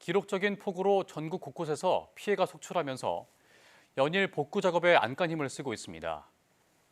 기록적인 폭우로 전국 곳곳에서 피해가 속출하면서 연일 복구 작업에 안간 힘을 쓰고 있습니다.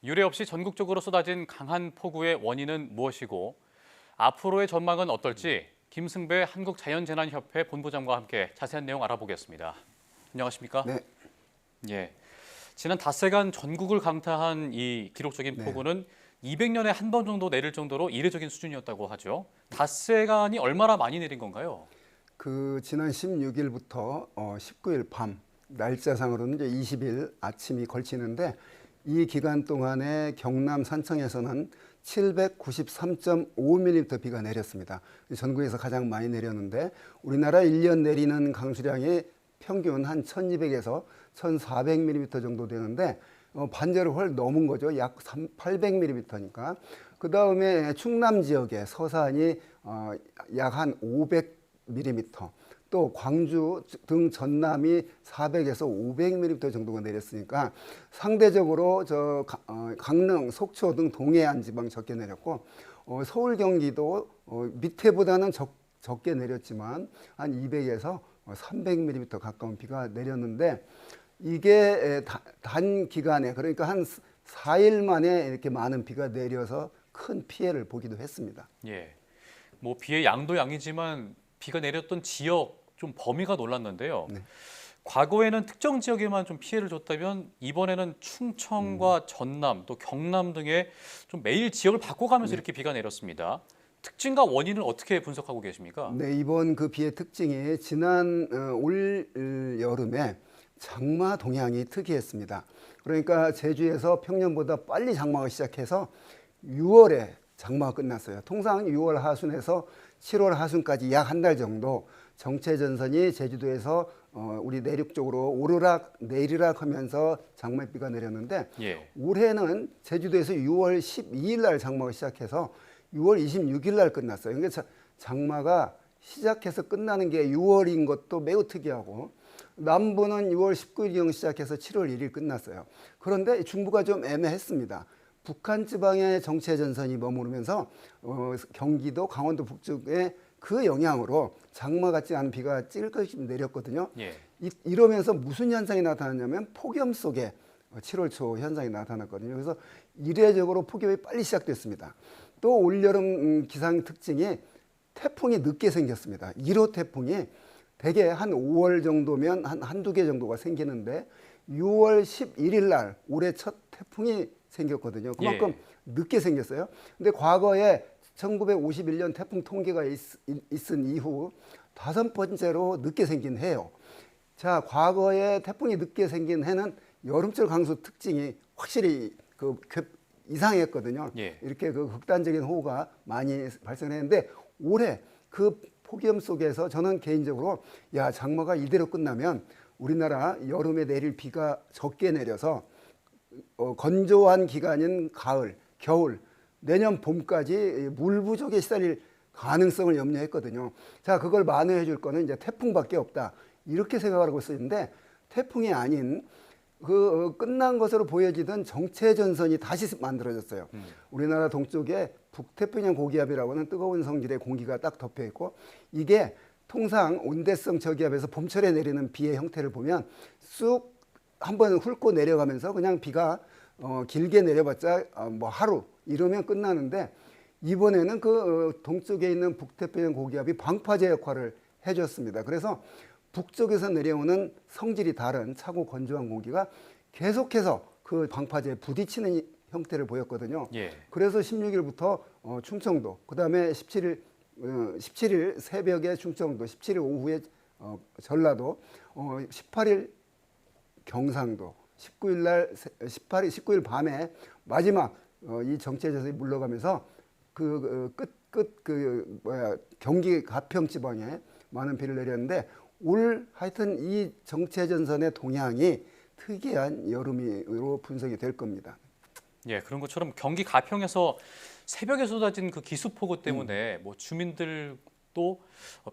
유례 없이 전국적으로 쏟아진 강한 폭우의 원인은 무엇이고 앞으로의 전망은 어떨지 김승배 한국자연재난협회 본부장과 함께 자세한 내용 알아보겠습니다. 안녕하십니까? 네. 예. 지난 닷새간 전국을 강타한 이 기록적인 폭우는 200년에 한 번 정도 내릴 정도로 이례적인 수준이었다고 하죠. 닷새간이 얼마나 많이 내린 건가요? 지난 16일부터 19일 밤 날짜상으로는 이제 20일 아침이 걸치는데 이 기간 동안에 경남 산청에서는 793.5mm 비가 내렸습니다. 전국에서 가장 많이 내렸는데 우리나라 1년 내리는 강수량이 평균 한 1200에서 1400mm 정도 되는데 반절을 훨 넘은 거죠. 약 800mm니까. 그 다음에 충남 지역에 서산이 약 한 500mm, 또 광주 등 전남이 400에서 500mm 정도가 내렸으니까 상대적으로 강릉, 속초 등 동해안 지방 적게 내렸고 서울, 경기도 밑에보다는 적게 내렸지만 한 200에서 300mm 가까운 비가 내렸는데 이게 단 기간에 그러니까 한 4일 만에 이렇게 많은 비가 내려서 큰 피해를 보기도 했습니다. 예. 뭐 비의 양도 양이지만 비가 내렸던 지역 좀 범위가 놀랐는데요. 네. 과거에는 특정 지역에만 좀 피해를 줬다면 이번에는 충청과 전남 또 경남 등에 좀 매일 지역을 바꿔가면서 이렇게 비가 내렸습니다. 특징과 원인을 어떻게 분석하고 계십니까? 네, 이번 그 비의 특징이 지난 올 여름에 장마 동향이 특이했습니다. 그러니까 제주에서 평년보다 빨리 장마가 시작해서 6월에 장마가 끝났어요. 통상 6월 하순에서 7월 하순까지 약 한 달 정도 정체전선이 제주도에서 우리 내륙 쪽으로 오르락 내리락 하면서 장맛비가 내렸는데 올해는 제주도에서 6월 12일 날 장마가 시작해서 6월 26일 날 끝났어요. 그러니까 장마가 시작해서 끝나는 게 6월인 것도 매우 특이하고 남부는 6월 19일경 시작해서 7월 1일 끝났어요. 그런데 중부가 좀 애매했습니다. 북한 지방의 정체전선이 머무르면서 경기도, 강원도 북쪽에 그 영향으로 장마 같지 않은 비가 찔끔씩 내렸거든요. 이러면서 무슨 현상이 나타났냐면 폭염 속에 7월 초 현상이 나타났거든요. 그래서 이례적으로 폭염이 빨리 시작됐습니다. 또 올여름 기상 특징이 태풍이 늦게 생겼습니다. 1호 태풍이 대개 한 5월 정도면 한두 개 정도가 생기는데 6월 11일 날 올해 첫 태풍이 생겼거든요. 그만큼 늦게 생겼어요. 근데 과거에 1951년 태풍 통계가 있은 이후 5번째로 늦게 생긴 해요. 자, 과거에 태풍이 늦게 생긴 해는 여름철 강수 특징이 확실히 이상했거든요. 이렇게 극단적인 호우가 많이 발생했는데 올해 그 폭염 속에서 저는 개인적으로 장마가 이대로 끝나면 우리나라 여름에 내릴 비가 적게 내려서 건조한 기간인 가을, 겨울, 내년 봄까지 물 부족에 시달릴 가능성을 염려했거든요. 자, 그걸 만회해 줄 거는 이제 태풍밖에 없다. 이렇게 생각을 하고 있었는데 태풍이 아닌 끝난 것으로 보여지던 정체전선이 다시 만들어졌어요. 우리나라 동쪽에 북태평양 고기압이라고 하는 뜨거운 성질의 공기가 딱 덮여 있고 이게 통상 온대성 저기압에서 봄철에 내리는 비의 형태를 보면 쑥 한번 훑고 내려가면서 그냥 비가 길게 내려봤자 뭐 하루 이러면 끝나는데 이번에는 동쪽에 있는 북태평양 고기압이 방파제 역할을 해줬습니다. 그래서 북쪽에서 내려오는 성질이 다른 차고 건조한 공기가 계속해서 그 방파제에 부딪히는 형태를 보였거든요. 그래서 16일부터 충청도, 그 다음에 17일 새벽에 충청도, 17일 오후에 전라도, 18일 경상도, 19일 밤에 마지막 이 정체전선이 물러가면서 경기 가평 지방에 많은 비를 내렸는데 하여튼 이 정체전선의 동향이 특이한 여름으로 분석이 될 겁니다. 그런 것처럼 경기 가평에서 새벽에 쏟아진 그 기습폭우 때문에 뭐 주민들도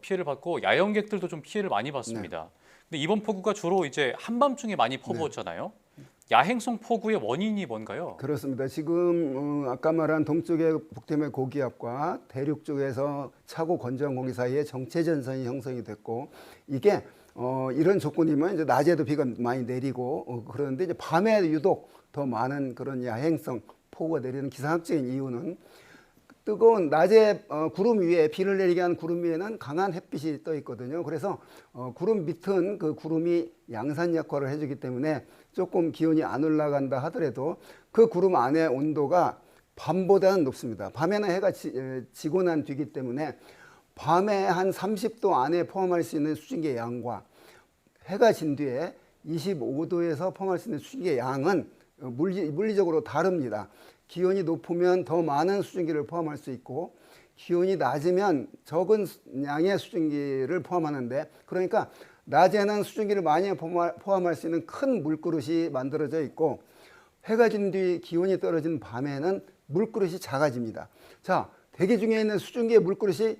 피해를 받고 야영객들도 좀 피해를 많이 봤습니다. 근데 이번 폭우가 주로 이제 한밤중에 많이 퍼부었잖아요. 야행성 폭우의 원인이 뭔가요? 그렇습니다. 지금 아까 말한 동쪽의 북태평양 고기압과 대륙 쪽에서 차고 건조한 공기 사이에 정체전선이 형성이 됐고 이게 이런 조건이면 이제 낮에도 비가 많이 내리고 그러는데 이제 밤에 유독 더 많은 그런 야행성 폭우가 내리는 기상학적인 이유는 뜨거운 낮에 구름 위에 비를 내리게 한 구름 위에는 강한 햇빛이 떠 있거든요. 그래서 구름 밑은 그 구름이 양산 역할을 해주기 때문에 조금 기온이 안 올라간다 하더라도 그 구름 안의 온도가 밤보다는 높습니다. 밤에는 해가 지고 난 뒤기 때문에 밤에 한 30도 안에 포함할 수 있는 수증기의 양과 해가 진 뒤에 25도에서 포함할 수 있는 수증기의 양은 물리적으로 다릅니다. 기온이 높으면 더 많은 수증기를 포함할 수 있고 기온이 낮으면 적은 양의 수증기를 포함하는데 그러니까 낮에는 수증기를 많이 포함할 수 있는 큰 물그릇이 만들어져 있고 해가 진 뒤 기온이 떨어진 밤에는 물그릇이 작아집니다. 자, 대기 중에 있는 수증기의 물그릇이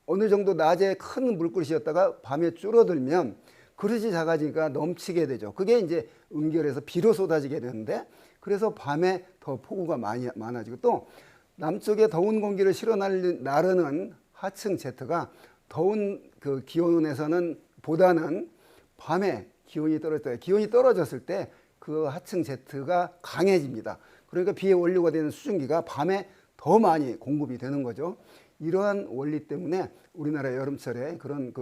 어느 정도 낮에 큰 물그릇이었다가 밤에 줄어들면 그릇이 작아지니까 넘치게 되죠. 그게 이제 응결해서 비로 쏟아지게 되는데 그래서 밤에 더 폭우가 많아지고 또 남쪽에 더운 공기를 실어 나르는 하층 제트가 더운 그 기온에서는 보다는 밤에 기온이 떨어졌을 때 그 하층 제트가 강해집니다. 그러니까 비의 원료가 되는 수증기가 밤에 더 많이 공급이 되는 거죠. 이러한 원리 때문에 우리나라 여름철에 그런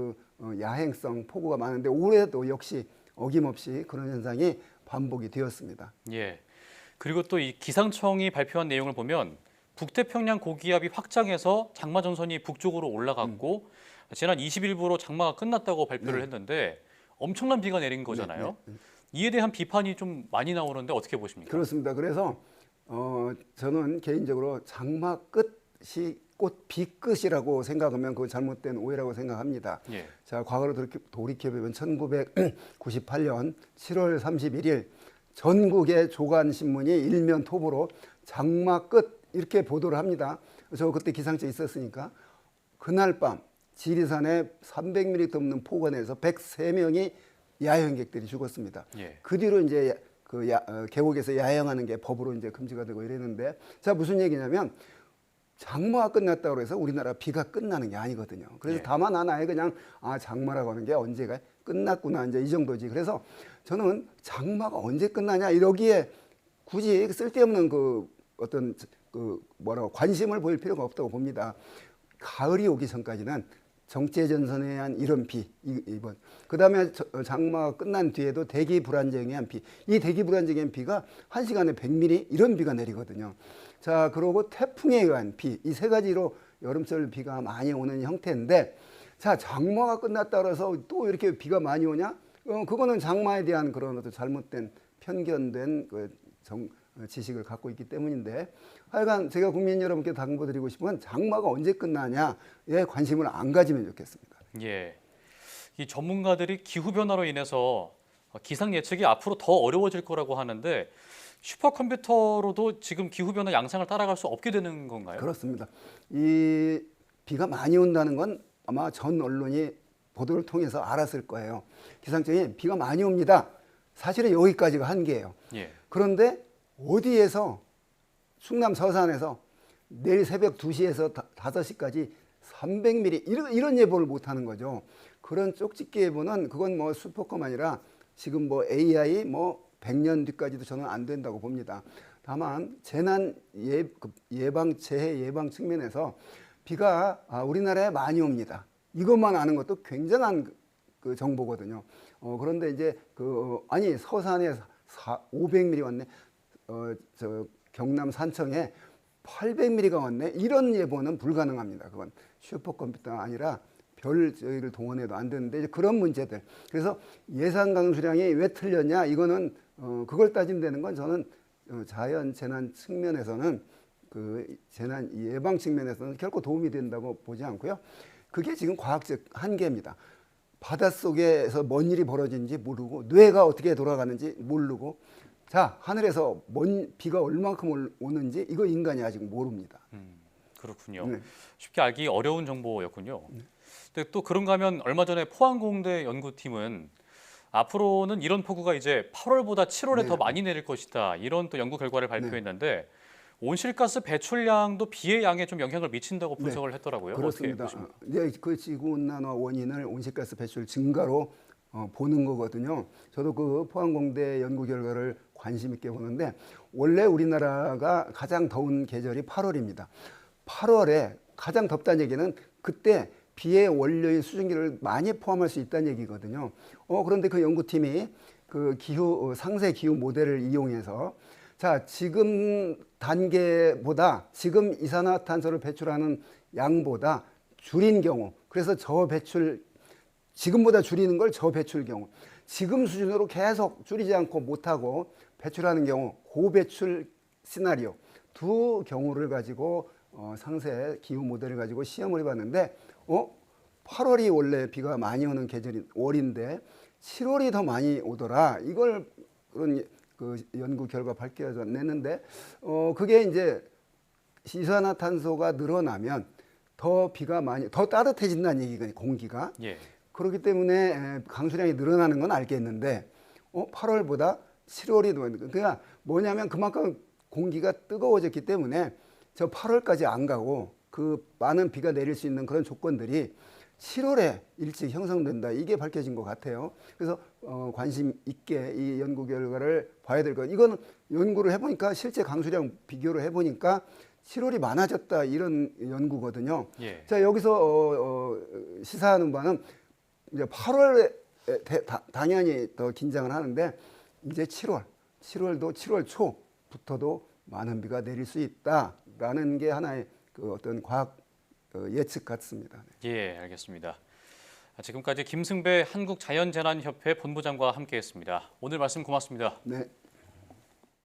야행성 폭우가 많은데 올해도 역시 어김없이 그런 현상이 반복이 되었습니다. 예. 그리고 또 이 기상청이 발표한 내용을 보면 북태평양 고기압이 확장해서 장마 전선이 북쪽으로 올라갔고 지난 20일부로 장마가 끝났다고 발표를 했는데 엄청난 비가 내린 거잖아요. 이에 대한 비판이 좀 많이 나오는데 어떻게 보십니까? 그렇습니다. 그래서 저는 개인적으로 장마 끝이 꽃 비끝이라고 생각하면 그건 잘못된 오해라고 생각합니다. 예. 자, 과거로 돌이켜보면 1998년 7월 31일 전국의 조간신문이 일면 톱으로 장마 끝 이렇게 보도를 합니다. 저 그때 기상청에 있었으니까 그날 밤 지리산에 300mm 넘는 폭우가 내서 103명이 야영객들이 죽었습니다. 예. 그 뒤로 이제 계곡에서 야영하는 게 법으로 이제 금지가 되고 이랬는데 자 무슨 얘기냐면 장마가 끝났다고 해서 우리나라 비가 끝나는 게 아니거든요. 그래서 예. 다만 하나에 그냥 장마라고 하는 게 언제가 끝났구나 이제 이 정도지. 그래서 저는 장마가 언제 끝나냐 이러기에 굳이 쓸데없는 관심을 보일 필요가 없다고 봅니다. 가을이 오기 전까지는 정체전선에 의한 이런 비, 이번. 그 다음에 장마가 끝난 뒤에도 대기 불안정에 의한 비. 이 대기 불안정에 의한 비가 1시간에 100mm 이런 비가 내리거든요. 자, 그러고 태풍에 의한 비. 이 세 가지로 여름철 비가 많이 오는 형태인데 자, 장마가 끝났다 그래서 또 이렇게 비가 많이 오냐? 그거는 장마에 대한 그런 어떤 잘못된 편견된 지식을 갖고 있기 때문인데 하여간 제가 국민 여러분께 당부드리고 싶은 건 장마가 언제 끝나냐에 관심을 안 가지면 좋겠습니다. 예. 이 전문가들이 기후 변화로 인해서 기상 예측이 앞으로 더 어려워질 거라고 하는데 슈퍼컴퓨터로도 지금 기후 변화 양상을 따라갈 수 없게 되는 건가요? 그렇습니다. 이 비가 많이 온다는 건 아마 전 언론이 보도를 통해서 알았을 거예요. 기상청이 비가 많이 옵니다. 사실은 여기까지가 한계예요. 예. 그런데 어디에서 충남 서산에서 내일 새벽 2시에서 5시까지 300mm 이런 예보를 못 하는 거죠. 그런 쪽집게 예보는 그건 뭐 슈퍼컴 아니라 지금 뭐 AI 100년 뒤까지도 저는 안 된다고 봅니다. 다만 재난 재해 예방 측면에서 비가 우리나라에 많이 옵니다. 이것만 아는 것도 굉장한 그 정보거든요. 그런데 이제 서산에 500mm 왔네. 경남 산청에 800mm가 왔네. 이런 예보는 불가능합니다. 그건 슈퍼컴퓨터가 아니라 별 저희를 동원해도 안 되는데 이제 그런 문제들. 그래서 예상 강수량이 왜 틀렸냐? 이거는 그걸 따진다는 건 저는 자연 재난 측면에서는 재난 예방 측면에서는 결코 도움이 된다고 보지 않고요. 그게 지금 과학적 한계입니다. 바닷속에서 뭔 일이 벌어지는지 모르고 뇌가 어떻게 돌아가는지 모르고 자, 하늘에서 비가 얼만큼 오는지 이거 인간이 아직 모릅니다. 그렇군요. 네. 쉽게 알기 어려운 정보였군요. 근데 또 그런가 하면 얼마 전에 포항공대 연구팀은 앞으로는 이런 폭우가 이제 8월보다 7월에 네. 더 많이 내릴 것이다. 이런 또 연구 결과를 발표했는데 온실가스 배출량도 비의 양에 좀 영향을 미친다고 분석을 했더라고요. 그렇습니다. 어떻게 보십니까? 이제 그 지구온난화 원인을 온실가스 배출 증가로 보는 거거든요. 저도 그 포항공대 연구 결과를 관심 있게 보는데 원래 우리나라가 가장 더운 계절이 8월입니다. 8월에 가장 덥다는 얘기는 그때 비의 원료인 수증기를 많이 포함할 수 있다는 얘기거든요. 그런데 그 연구팀이 그 기후 상세 기후 모델을 이용해서 자, 지금 단계보다 지금 이산화탄소를 배출하는 양보다 줄인 경우, 그래서 저배출 지금보다 줄이는 걸 저배출 경우, 지금 수준으로 계속 줄이지 않고 못하고 배출하는 경우, 고배출 시나리오 두 경우를 가지고 상세 기후 모델을 가지고 시험을 해봤는데 8월이 원래 비가 많이 오는 계절인 월인데 7월이 더 많이 오더라. 이걸 그런 그 연구 결과 밝혀냈는데 그게 이제 이산화탄소가 늘어나면 더 비가 많이 더 따뜻해진다는 얘기가 공기가. 예. 그렇기 때문에 강수량이 늘어나는 건 알겠는데 8월보다 7월이 그러니까 뭐냐면 그만큼 공기가 뜨거워졌기 때문에 저 8월까지 안 가고 그 많은 비가 내릴 수 있는 그런 조건들이 7월에 일찍 형성된다. 이게 밝혀진 것 같아요. 그래서 관심 있게 이 연구 결과를 봐야 될 것. 이건 연구를 해보니까 실제 강수량 비교를 해보니까 7월이 많아졌다 이런 연구거든요. 예. 자 여기서 시사하는 바는 이제 8월에 당연히 더 긴장을 하는데 이제 7월도 7월 초부터도 많은 비가 내릴 수 있다라는 게 하나의 그 어떤 과학 예측 같습니다. 예, 알겠습니다. 지금까지 김승배 한국자연재난협회 본부장과 함께했습니다. 오늘 말씀 고맙습니다. 네.